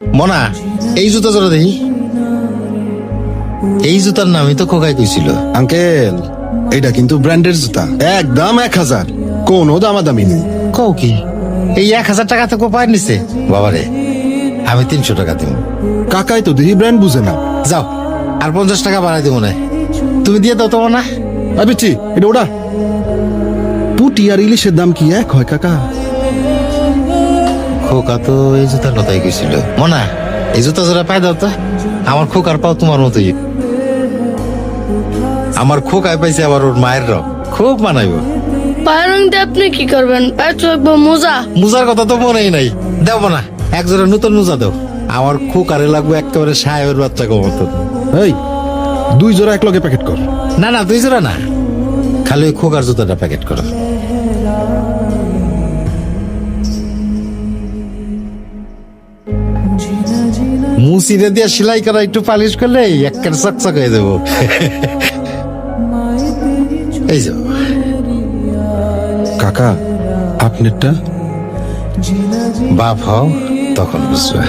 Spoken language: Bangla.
মনা, এই জুতা জোড়া দেখি। এই জুতার নামই তো খোকাই কইছিল। আঙ্কেল, এটা কিন্তু ব্র্যান্ডের জুতা, একদম 1000, কোনো দামাদামি নেই। কও কি এই 1000 টাকা তো কোপায় নিছে? বাবারে, আমি 300 টাকা দিব। কাকাই তো দেখি ব্র্যান্ড বুঝে না। যাও, আর 50 টাকা বাড়াই দিব না। তুমি দিয়ে দাও তো না। আবিচ্ছি, এটা ওটা পুটি আর ইলিশের দাম কি এক হয় কাকা? খোকা তো এই জুতার কথাই কইছিল। মনা, এই জুতা জোড়া পাই দাও তো। আমার খোকার পাও তোমার মতোই। আমার খোকায় পাইছে আবার ওর মায়ের রং, খুব মানাইব। পায়ের রং দিয়ে আপনি কি করবেন? পায়ে তো একবার মোজা। মুজার কথা তো মনেই নাই। দেব না, এক জোড়া নতুন মুজা দাও। আমার খোকারে লাগবে একেবারে সাহেবের বাচ্চা মতো। এই 2 জোড়া এক লগে প্যাকেট কর। না না, 2 জোড়া না, খালি ওই খোকার জুতাটা প্যাকেট করো। মুসিরে দিয়ে সেলাই করা একটু পালিশ করলে একের চকচক হয়ে দেবো। এই যে কাকা, আপনারটা বাপ হও তখন বুঝবে।